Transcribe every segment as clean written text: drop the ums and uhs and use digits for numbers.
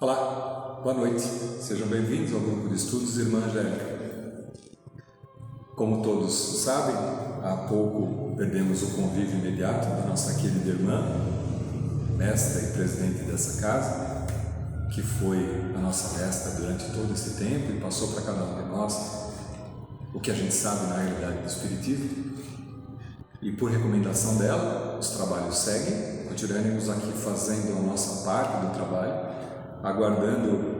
Olá, boa noite. Sejam bem-vindos ao grupo de estudos Irmã Angélica. Como todos sabem, há pouco perdemos o convívio imediato da nossa querida irmã, mestra e presidente dessa casa, que foi a nossa mestra durante todo esse tempo e passou para cada um de nós o que a gente sabe na realidade do Espiritismo. E por recomendação dela, os trabalhos seguem, continuaremos aqui fazendo a nossa parte do trabalho, aguardando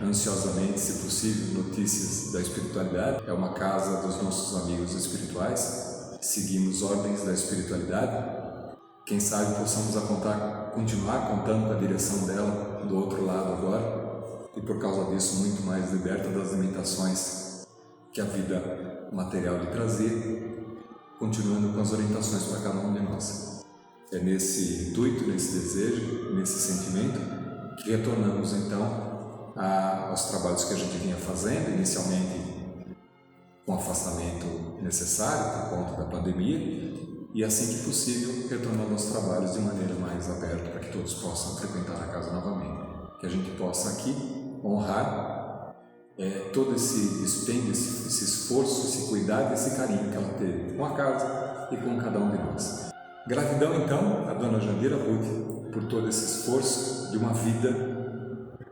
ansiosamente, se possível, notícias da espiritualidade. É uma casa dos nossos amigos espirituais, seguimos ordens da espiritualidade. Quem sabe possamos continuar contando com a direção dela do outro lado agora, e por causa disso muito mais liberta das limitações que a vida material lhe trazia, continuando com as orientações para cada um de nós. É nesse intuito, nesse desejo, nesse sentimento que retornamos então aos trabalhos que a gente vinha fazendo, inicialmente com afastamento necessário por conta da pandemia, e assim que possível retornando aos trabalhos de maneira mais aberta para que todos possam frequentar a casa novamente, que a gente possa aqui honrar todo esse empenho, esse esforço, esse cuidado, esse carinho que ela teve com a casa e com cada um de nós. Gratidão então a Dona Jandira Ruth por todo esse esforço de uma vida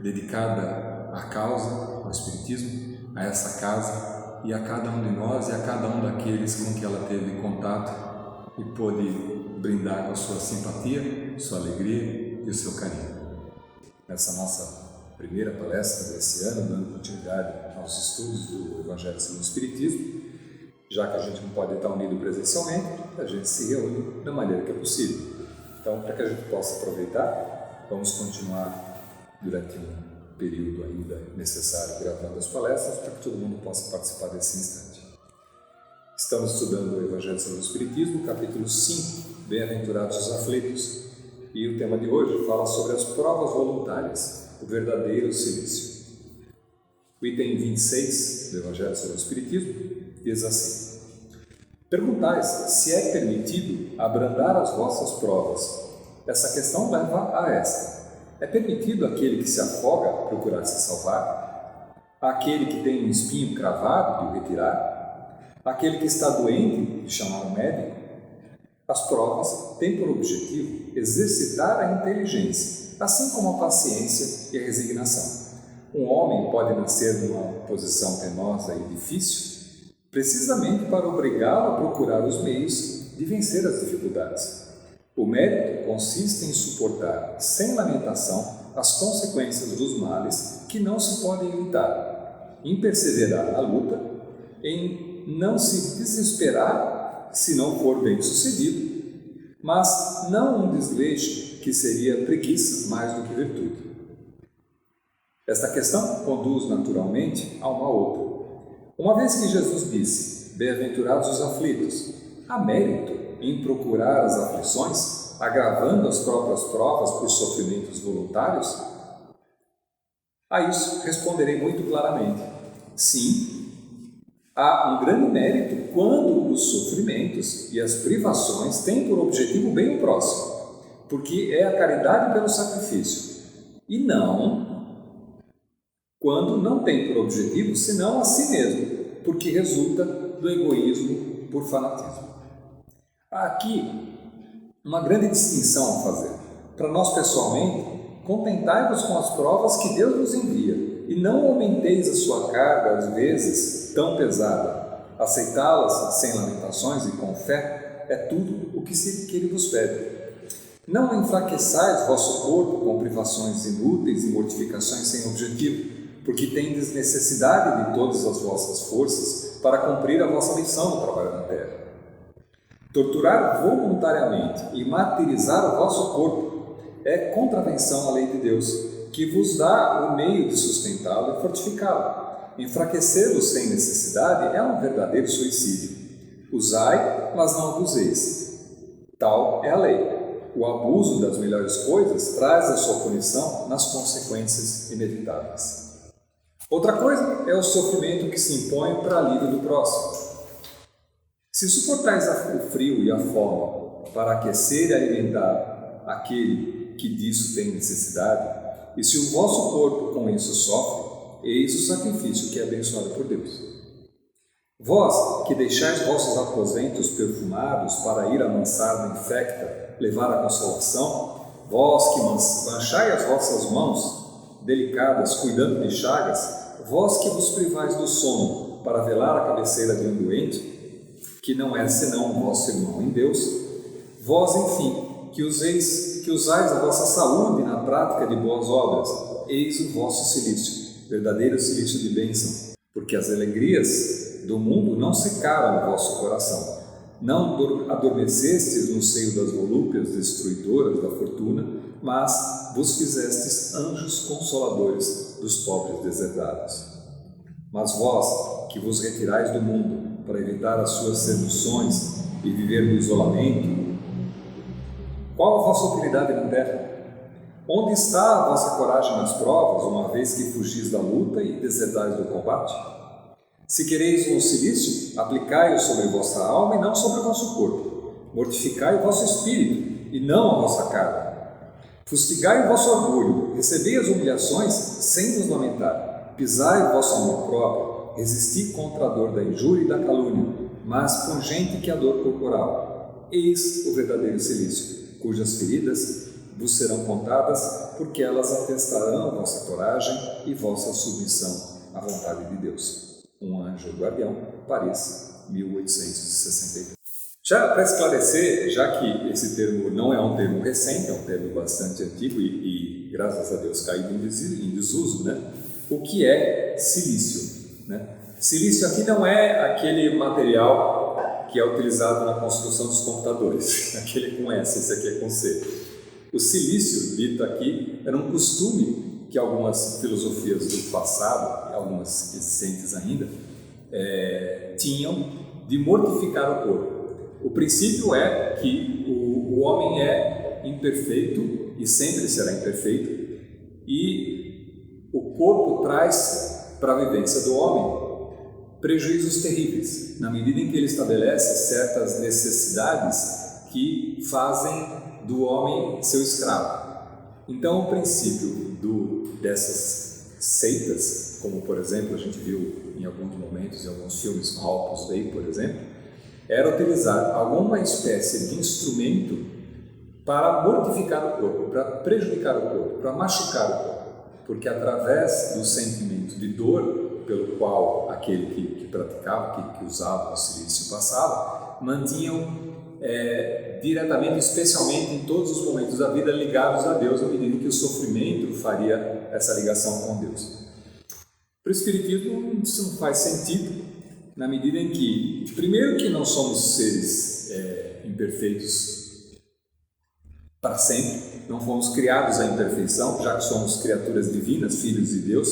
dedicada à causa, ao Espiritismo, a essa casa e a cada um de nós e a cada um daqueles com que ela teve contato e pôde brindar com a sua simpatia, sua alegria e o seu carinho. Nessa nossa primeira palestra desse ano, dando continuidade aos estudos do Evangelho segundo o Espiritismo, já que a gente não pode estar unido presencialmente, a gente se reúne da maneira que é possível. Então, para que a gente possa aproveitar, vamos continuar durante um período ainda necessário gravando as palestras para que todo mundo possa participar desse instante. Estamos estudando o Evangelho segundo o Espiritismo, capítulo 5, Bem-aventurados os aflitos, e o tema de hoje fala sobre as provas voluntárias, o verdadeiro silício. O item 26 do Evangelho segundo o Espiritismo diz assim: perguntais se é permitido abrandar as vossas provas. Essa questão leva a esta: é permitido aquele que se afoga procurar se salvar? Aquele que tem um espinho cravado de o retirar? Aquele que está doente de chamar um médico? As provas têm por objetivo exercitar a inteligência, assim como a paciência e a resignação. Um homem pode nascer numa posição penosa e difícil precisamente para obrigá-lo a procurar os meios de vencer as dificuldades. O mérito consiste em suportar, sem lamentação, as consequências dos males que não se podem evitar, em perseverar na luta, em não se desesperar se não for bem sucedido, mas não um desleixo que seria preguiça mais do que virtude. Esta questão conduz naturalmente a uma outra. Uma vez que Jesus disse: bem-aventurados os aflitos, há mérito em procurar as aflições, agravando as próprias provas por sofrimentos voluntários? A isso responderei muito claramente: sim, há um grande mérito quando os sofrimentos e as privações têm por objetivo bem o próximo, porque é a caridade pelo sacrifício, e não quando não tem por objetivo senão a si mesmo, porque resulta do egoísmo por fanatismo. Há aqui uma grande distinção a fazer. Para nós pessoalmente, contentai-vos com as provas que Deus nos envia e não aumenteis a sua carga, às vezes, tão pesada. Aceitá-las sem lamentações e com fé é tudo o que Ele vos pede. Não enfraqueçais vosso corpo com privações inúteis e mortificações sem objetivo, porque tendes necessidade de todas as vossas forças para cumprir a vossa missão no trabalho na terra. Torturar voluntariamente e martirizar o vosso corpo é contravenção à lei de Deus, que vos dá o meio de sustentá-lo e fortificá-lo. Enfraquecê-lo sem necessidade é um verdadeiro suicídio. Usai, mas não abuseis. Tal é a lei. O abuso das melhores coisas traz a sua punição nas consequências inevitáveis. Outra coisa é o sofrimento que se impõe para alívio do próximo. Se suportais o frio e a fome para aquecer e alimentar aquele que disso tem necessidade, E se o vosso corpo com isso sofre, eis o sacrifício que é abençoado por Deus. Vós, que deixais vossos aposentos perfumados para ir à mansarda infecta levar a consolação, vós que manchai as vossas mãos delicadas cuidando de chagas, vós que vos privais do sono para velar a cabeceira de um doente, que não é senão o vosso irmão em Deus, vós, enfim, que usais a vossa saúde na prática de boas obras, eis o vosso cilício, verdadeiro cilício de bênção, porque as alegrias do mundo não secaram o vosso coração, não adormecestes no seio das volúpias destruidoras da fortuna, mas vos fizestes anjos consoladores dos pobres deserdados. Mas vós, que vos retirais do mundo para evitar as suas seduções e viver no isolamento, qual a vossa utilidade na terra? Onde está a vossa coragem nas provas, uma vez que fugis da luta e desertais do combate? Se quereis um cilício, aplicai-o sobre vossa alma e não sobre o vosso corpo. Mortificai o vosso espírito e não a vossa carne. Fustigai o vosso orgulho, recebei as humilhações sem vos lamentar. Pisai o vosso amor próprio, resisti contra a dor da injúria e da calúnia, mas pungente que a dor corporal. Eis o verdadeiro cilício, cujas feridas vos serão contadas, porque elas atestarão vossa coragem e vossa submissão à vontade de Deus. Um Anjo Guardião, Paris, 1863. Já para esclarecer, já que esse termo não é um termo recente, é um termo bastante antigo e graças a Deus caído em desuso, né? O que é silício? Né? Silício aqui não é aquele material que é utilizado na construção dos computadores, aquele com S, esse aqui é com C. O silício, dito aqui, era um costume que algumas filosofias do passado, algumas existentes ainda, tinham de mortificar o corpo. O princípio é que o homem é imperfeito e sempre será imperfeito, e o corpo traz para a vivência do homem prejuízos terríveis, na medida em que ele estabelece certas necessidades que fazem do homem seu escravo. Então, o princípio dessas seitas, como por exemplo a gente viu em alguns momentos em alguns filmes, como Opus Dei, por exemplo, era utilizar alguma espécie de instrumento para mortificar o corpo, para prejudicar o corpo, para machucar o corpo, porque através do sentimento de dor pelo qual aquele que praticava, que usava o silício passava, mantinham diretamente, especialmente em todos os momentos da vida, ligados a Deus, à medida que o sofrimento faria essa ligação com Deus. Para o Espiritismo isso não faz sentido, na medida em que, primeiro, que não somos seres imperfeitos para sempre, não fomos criados à imperfeição, já que somos criaturas divinas, filhos de Deus,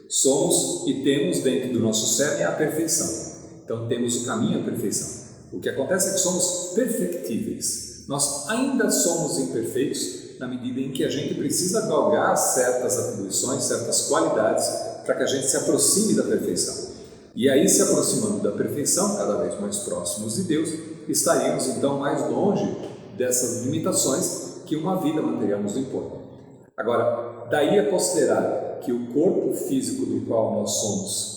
somos e temos dentro do nosso cerne a perfeição, então temos o caminho à perfeição. O que acontece é que somos perfectíveis, nós ainda somos imperfeitos na medida em que a gente precisa galgar certas atribuições, certas qualidades para que a gente se aproxime da perfeição. E aí, se aproximando da perfeição, cada vez mais próximos de Deus, estaríamos então mais longe dessas limitações que uma vida material nos impõe. Agora, daí a considerar que o corpo físico do qual nós somos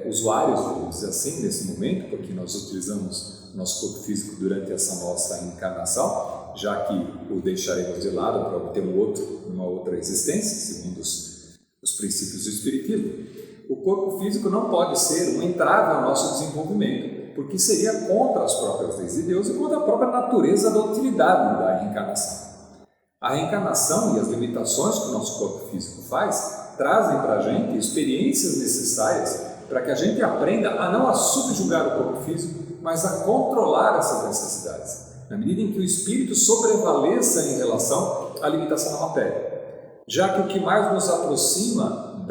usuários, vamos dizer assim, nesse momento, porque nós utilizamos nosso corpo físico durante essa nossa encarnação, já que o deixaremos de lado para obter uma outra existência, segundo os princípios do Espiritismo. O corpo físico não pode ser um entrave ao nosso desenvolvimento, porque seria contra as próprias leis de Deus e contra a própria natureza da utilidade da reencarnação. A reencarnação e as limitações que o nosso corpo físico faz trazem para a gente experiências necessárias para que a gente aprenda a não a subjugar o corpo físico, mas a controlar essas necessidades, na medida em que o espírito sobrevaleça em relação à limitação da matéria. Já que o que mais nos aproxima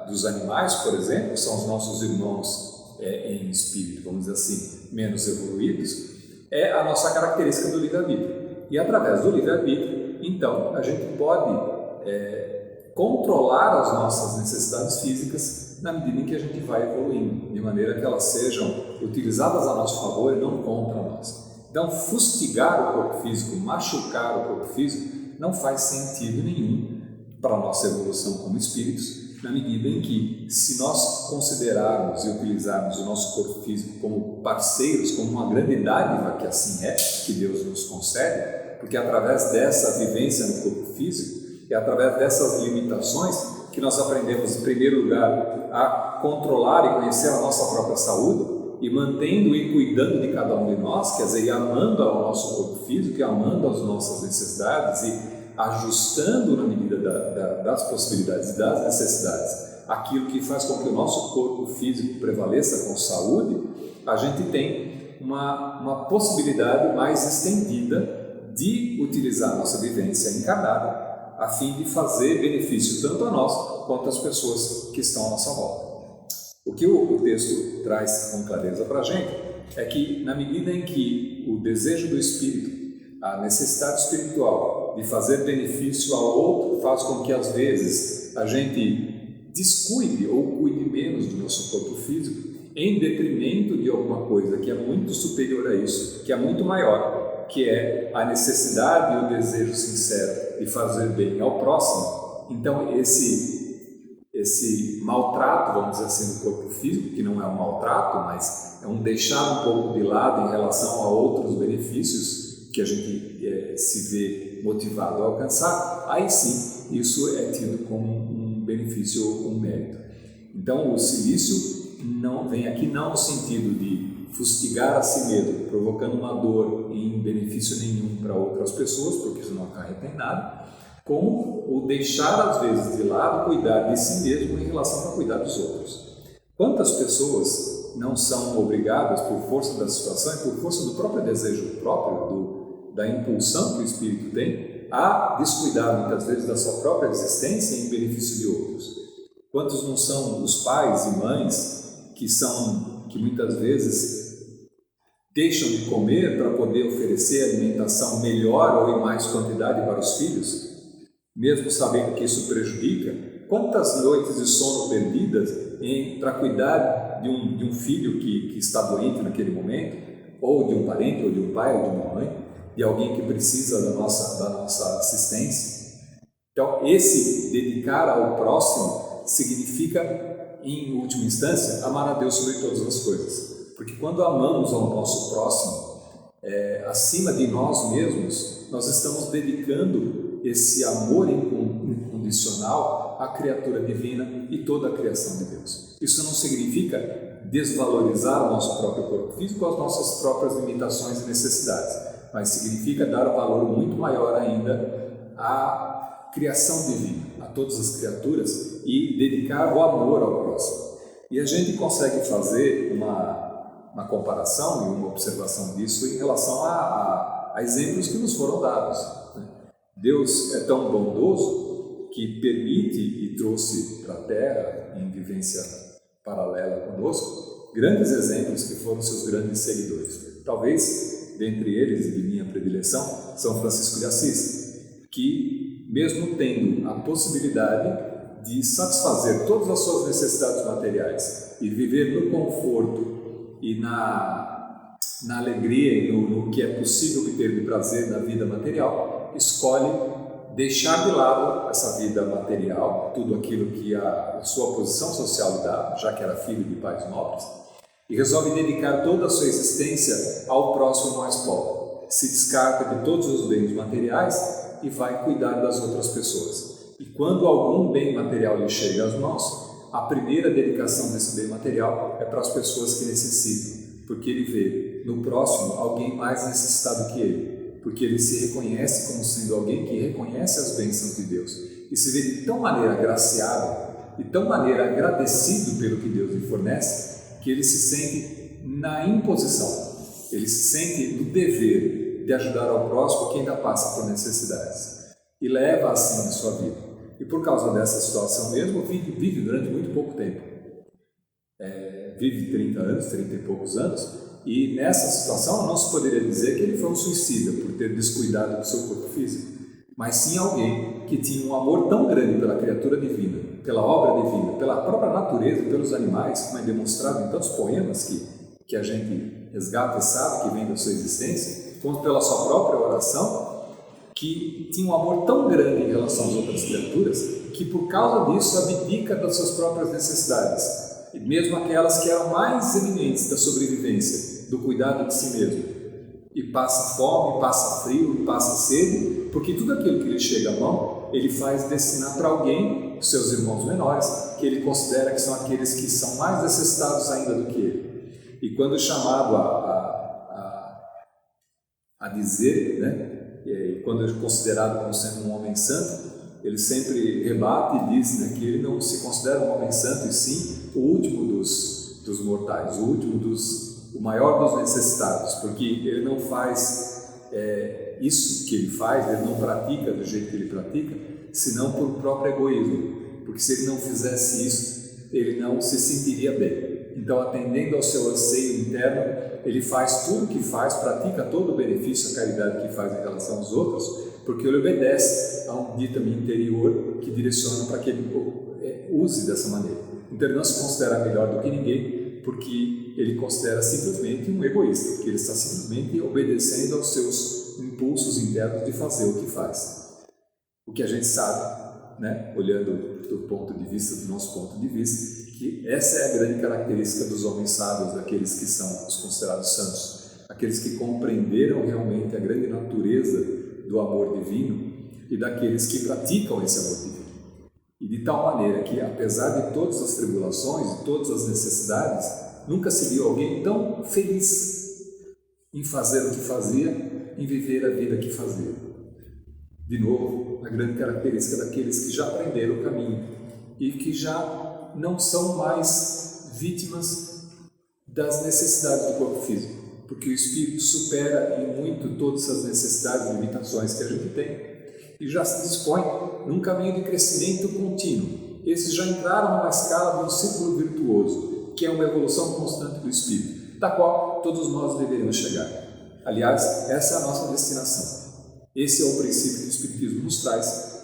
dos animais, por exemplo, são os nossos irmãos em espírito, vamos dizer assim, menos evoluídos, é a nossa característica do livre-arbítrio. E através do livre-arbítrio, então, a gente pode controlar as nossas necessidades físicas na medida em que a gente vai evoluindo, de maneira que elas sejam utilizadas a nosso favor e não contra nós. Então, fustigar o corpo físico, machucar o corpo físico, não faz sentido nenhum para a nossa evolução como espíritos, na medida em que, se nós considerarmos e utilizarmos o nosso corpo físico como parceiros, como uma grande dádiva, que assim é, que Deus nos concede, porque através dessa vivência no corpo físico e através dessas limitações que nós aprendemos, em primeiro lugar, a controlar e conhecer a nossa própria saúde, e mantendo e cuidando de cada um de nós, quer dizer, e amando ao nosso corpo físico, e amando as nossas necessidades, e ajustando na medida das possibilidades e das necessidades aquilo que faz com que o nosso corpo físico prevaleça com saúde, a gente tem uma possibilidade mais estendida de utilizar a nossa vivência encarnada a fim de fazer benefício tanto a nós quanto às pessoas que estão à nossa volta. O que o texto traz com clareza para a gente é que, na medida em que o desejo do Espírito, a necessidade espiritual de fazer benefício ao outro faz com que, às vezes, a gente descuide ou cuide menos do nosso corpo físico em detrimento de alguma coisa que é muito superior a isso, que é muito maior, que é a necessidade e o desejo sincero de fazer bem ao próximo. Então, esse maltrato, vamos dizer assim, do corpo físico, que não é um maltrato, mas é um deixar um pouco de lado em relação a outros benefícios que a gente se vê motivado a alcançar, aí sim, isso é tido como um benefício ou um mérito. Então, o silício não vem aqui não no sentido de fustigar a si mesmo, provocando uma dor em benefício nenhum para outras pessoas, porque isso não acarreta em nada, como o deixar às vezes de lado cuidar de si mesmo em relação a cuidar dos outros. Quantas pessoas não são obrigadas por força da situação e por força do próprio desejo próprio, da impulsão que o espírito tem, a descuidar muitas vezes da sua própria existência em benefício de outros? Quantos não são os pais e mães que muitas vezes deixam de comer para poder oferecer alimentação melhor ou em mais quantidade para os filhos, mesmo sabendo que isso prejudica? Quantas noites de sono perdidas para cuidar de um filho que está doente naquele momento, ou de um parente, ou de um pai, ou de uma mãe, de alguém que precisa da nossa assistência? Então, esse dedicar ao próximo significa, em última instância, amar a Deus sobre todas as coisas. Porque quando amamos ao nosso próximo, acima de nós mesmos, nós estamos dedicando esse amor incondicional à criatura divina e toda a criação de Deus. Isso não significa desvalorizar o nosso próprio corpo físico, as nossas próprias limitações e necessidades, mas significa dar valor muito maior ainda à criação divina, a todas as criaturas, e dedicar o amor ao próximo. E a gente consegue fazer uma comparação e uma observação disso em relação a exemplos que nos foram dados. Deus é tão bondoso que permite e trouxe para a Terra, em vivência paralela conosco, grandes exemplos que foram seus grandes seguidores. Talvez, dentre eles, e de minha predileção, São Francisco de Assis, que, mesmo tendo a possibilidade de satisfazer todas as suas necessidades materiais e viver no conforto e na alegria e no que é possível obter de prazer na vida material, escolhe deixar de lado essa vida material, tudo aquilo que a sua posição social lhe dá, já que era filho de pais nobres, e resolve dedicar toda a sua existência ao próximo mais pobre. Se descarta de todos os bens materiais e vai cuidar das outras pessoas. E quando algum bem material lhe chega às mãos, a primeira dedicação desse bem material é para as pessoas que necessitam, porque ele vê no próximo alguém mais necessitado que ele, porque ele se reconhece como sendo alguém que reconhece as bênçãos de Deus e se vê de tão maneira agraciado e tão maneira agradecido pelo que Deus lhe fornece, que ele se sente na imposição, ele se sente no dever de ajudar ao próximo que ainda passa por necessidades, e leva assim a sua vida. E por causa dessa situação mesmo, vive durante muito pouco tempo. Vive 30 anos, 30 e poucos anos, e nessa situação não se poderia dizer que ele foi um suicida por ter descuidado do seu corpo físico, mas sim alguém que tinha um amor tão grande pela criatura divina, pela obra divina, pela própria natureza, pelos animais, como é demonstrado em tantos poemas que a gente resgata e sabe que vem da sua existência, como pela sua própria oração, que tinha um amor tão grande em relação às outras criaturas que por causa disso abdica das suas próprias necessidades, e mesmo aquelas que eram mais eminentes da sobrevivência, do cuidado de si mesmo, e passa fome, passa frio, e passa sede, porque tudo aquilo que lhe chega à mão, ele faz destinar para alguém, os seus irmãos menores, que ele considera que são aqueles que são mais necessitados ainda do que ele. E quando chamado a dizer, né, e quando é considerado como sendo um homem santo, ele sempre rebate e diz, né, que ele não se considera um homem santo, e sim o último dos mortais, o maior dos necessitados, porque ele não faz isso que ele faz, ele não pratica do jeito que ele pratica, senão por próprio egoísmo, porque se ele não fizesse isso, ele não se sentiria bem. Então, atendendo ao seu anseio interno, ele faz tudo o que faz, pratica todo o benefício, a caridade que faz em relação aos outros, porque ele obedece a um ditame interior que direciona para que ele use dessa maneira. Então, ele não se considera melhor do que ninguém, porque ele considera simplesmente um egoísta, porque ele está simplesmente obedecendo aos seus impulsos internos de fazer o que faz. O que a gente sabe, né, olhando do nosso ponto de vista, que essa é a grande característica dos homens sábios, daqueles que são os considerados santos, aqueles que compreenderam realmente a grande natureza do amor divino e daqueles que praticam esse amor divino. E de tal maneira que, apesar de todas as tribulações e todas as necessidades, nunca se viu alguém tão feliz em fazer o que fazia, em viver a vida que fazia. De novo, a grande característica daqueles que já aprenderam o caminho e que já não são mais vítimas das necessidades do corpo físico, porque o espírito supera em muito todas as necessidades e limitações que a gente tem e já se dispõe num caminho de crescimento contínuo. Esses já entraram numa escala de um círculo virtuoso, que é uma evolução constante do espírito, da qual todos nós deveríamos chegar. Aliás, essa é a nossa destinação. Esse é o princípio que o Espiritismo nos traz,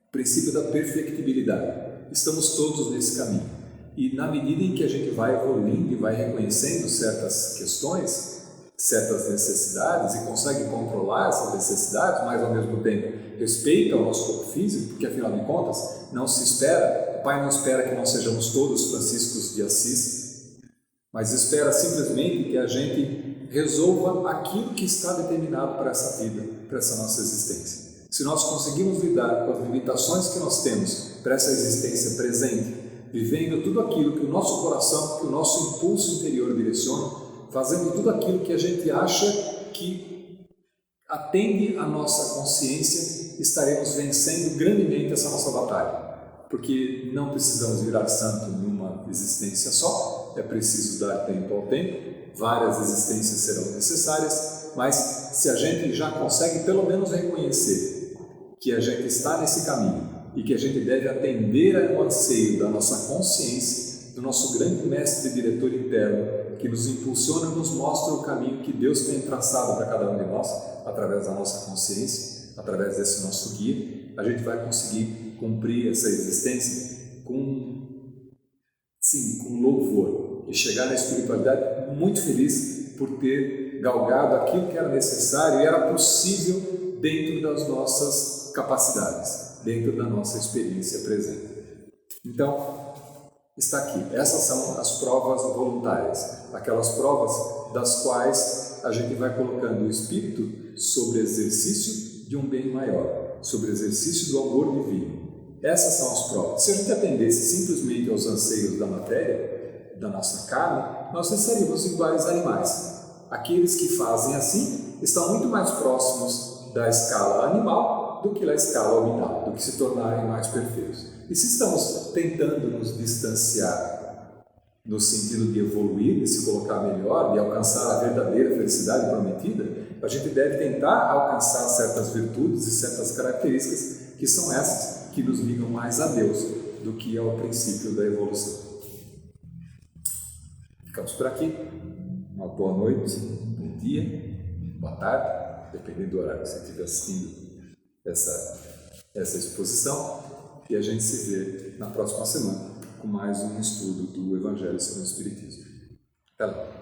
o princípio da perfectibilidade. Estamos todos nesse caminho. E na medida em que a gente vai evoluindo e vai reconhecendo certas questões, certas necessidades e consegue controlar essas necessidades, mas ao mesmo tempo respeita o nosso corpo físico, porque afinal de contas não se espera, o Pai não espera que nós sejamos todos Franciscos de Assis, mas espera simplesmente que a gente resolva aquilo que está determinado para essa vida, para essa nossa existência. Se nós conseguimos lidar com as limitações que nós temos para essa existência presente, vivendo tudo aquilo que o nosso coração, que o nosso impulso interior direciona, fazendo tudo aquilo que a gente acha que atende à nossa consciência, estaremos vencendo grandemente essa nossa batalha. Porque não precisamos virar santo numa existência só, é preciso dar tempo ao tempo, várias existências serão necessárias, mas se a gente já consegue pelo menos reconhecer que a gente está nesse caminho e que a gente deve atender ao anseio da nossa consciência, do nosso grande mestre e diretor interno, que nos impulsiona e nos mostra o caminho que Deus tem traçado para cada um de nós, através da nossa consciência, através desse nosso guia, a gente vai conseguir cumprir essa existência com louvor e chegar na espiritualidade muito feliz por ter galgado aquilo que era necessário e era possível dentro das nossas capacidades, dentro da nossa experiência presente. Então, está aqui. Essas são as provas voluntárias, aquelas provas das quais a gente vai colocando o espírito sobre exercício de um bem maior, sobre exercício do amor divino. Essas são as provas. Se a gente atendesse simplesmente aos anseios da matéria, da nossa carne, nós seríamos iguais a animais. Aqueles que fazem assim estão muito mais próximos da escala animal do que da escala hominal, do que se tornarem mais perfeitos. E se estamos tentando nos distanciar no sentido de evoluir, de se colocar melhor, de alcançar a verdadeira felicidade prometida, a gente deve tentar alcançar certas virtudes e certas características que são essas que nos ligam mais a Deus do que ao princípio da evolução. Ficamos por aqui. Uma boa noite, bom dia, boa tarde, dependendo do horário que você estiver assistindo essa exposição. E a gente se vê na próxima semana com mais um estudo do Evangelho segundo o Espiritismo. Até lá!